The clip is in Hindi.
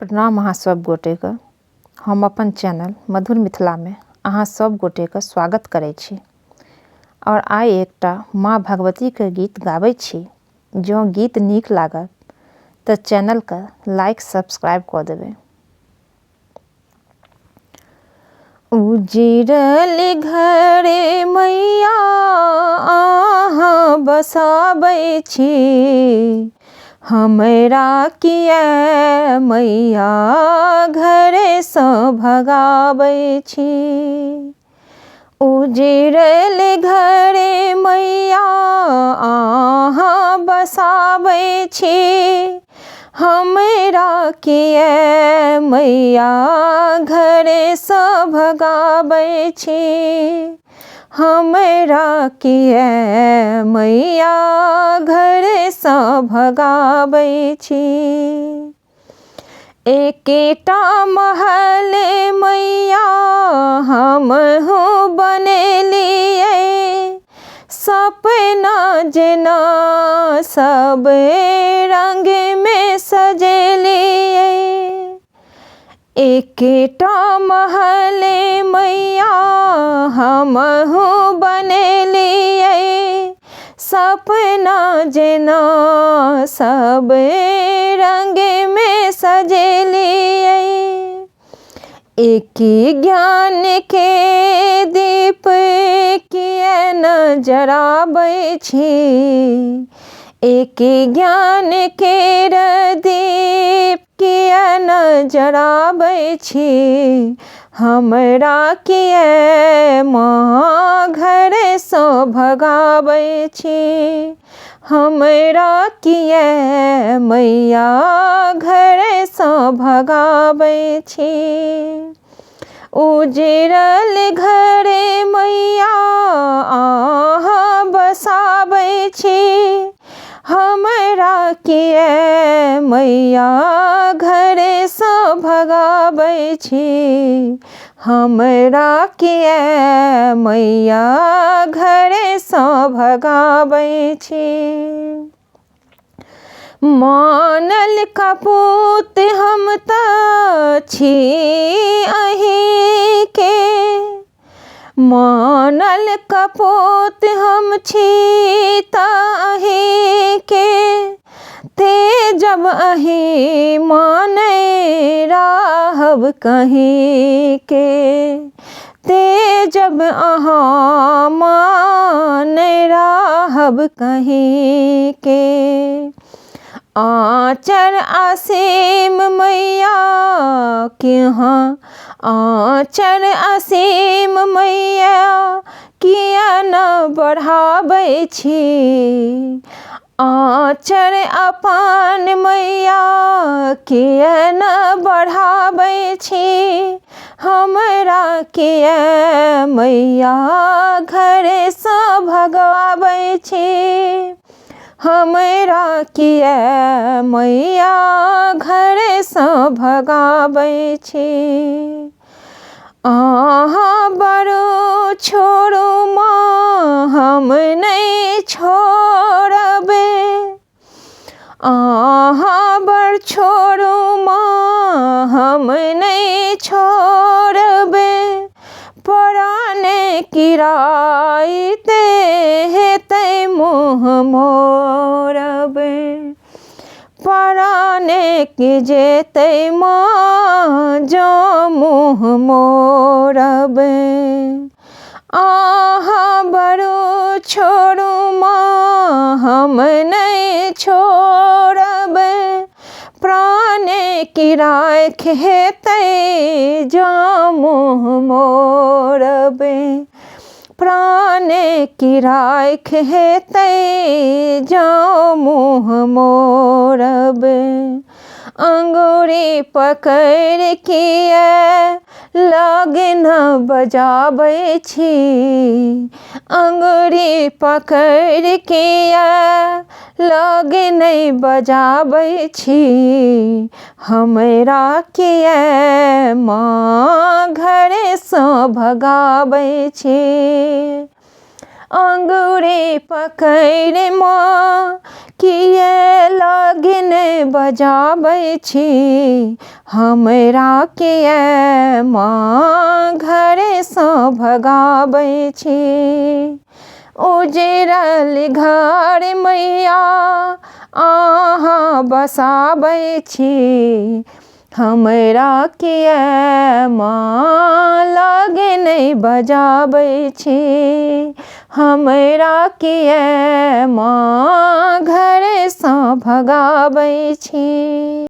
प्रणाम अहाँ सब गोटे के। हम अपन चैनल मधुर मिथिला में अहाँ सब गोटे के स्वागत करै छी और आइ एकटा माँ भगवती के गीत गाबै छी। जो गीत नीक लागत तो चैनल के लाइक सब्सक्राइब कऽ देबै। उजिरल घरे मैया अहाँ बसाबै छी, हमरा किया मैया घरे सँ भगाबै छी। उजिरल घरे मैया अहाँ बसाबै छी, हमरा किया मैया घरे सँ भगाबै छी। हमरा किया मैया घरे सँ भगाबै छी। एकेटा महल मैया हमहु बनेलियै, सपना जेना सब रंग में सजेलियै। एकेटा महल मैया हमहु बनेलियै, सपना जेना सब रंग में सजेलियै। एक ज्ञान के दीप किया न जराबै छी, एक ज्ञान के दीप किया न जराबै छी। हमरा किया माँ घरे सँ भगाबै छी, हमरा किया मैया घरे सँ भगाबै छी। उजिरल घरे मैया अहाँ बसाबै छी, हमरा किया मैया घरे सँ भगाबै छी। हमरा किया मैया घरे सँ भगाबै छी। मानल कपूत हम तऽ छी अहीं के, मानल कपूत हम छी तऽ अहीं के। तेजब अहीं मानै रहब कहीं के, तेजब अहाँ मानै रहब कहीं के। आँचर असीम मैया किहाँ, आँचर असीम मैया किया न बढ़ाबै छी। आँचर अपन मैया किया न बढ़ाबै छी, हमरा किया मैया घरे सँ भगाबै छी। हमरा किया मैया घरे सँ भगाबै छी। अहाँ बड़ो छोड़ो माँ हम नहीं छोड़बे, अहाँ बड़ छोड़ो माँ हम नहीं छोड़बे। प्राण किरायते हेतै मुँह मोड़बे, प्राण की जेतै माँ जो मुँह मोड़बे। अहाँ बड़ो छोड़ो माँ हम नहीं छोड़बे, प्राण की राख हेतै जो मुँह मोड़बे। प्राण की राख हेतै जो मुँह मोड़बे। अंगूरी पकड़ किया लग न बजाबै छी, अंगूरी पकड़ किया लग नहीं बजाबै छी। हमरा किया माँ घरे सँ भगाबै छी, अंगूरी पकड़ि माँ किए लगिन बजाबै छी, हमरा किए माँ घरेसँ भगाबै छी। उजड़ल घर मैया अहाँ बसाबै छी, हमरा किए माँ लगे नहीं बजाबै छी, हमरा किए माँ घरेसँ भगाबै छी।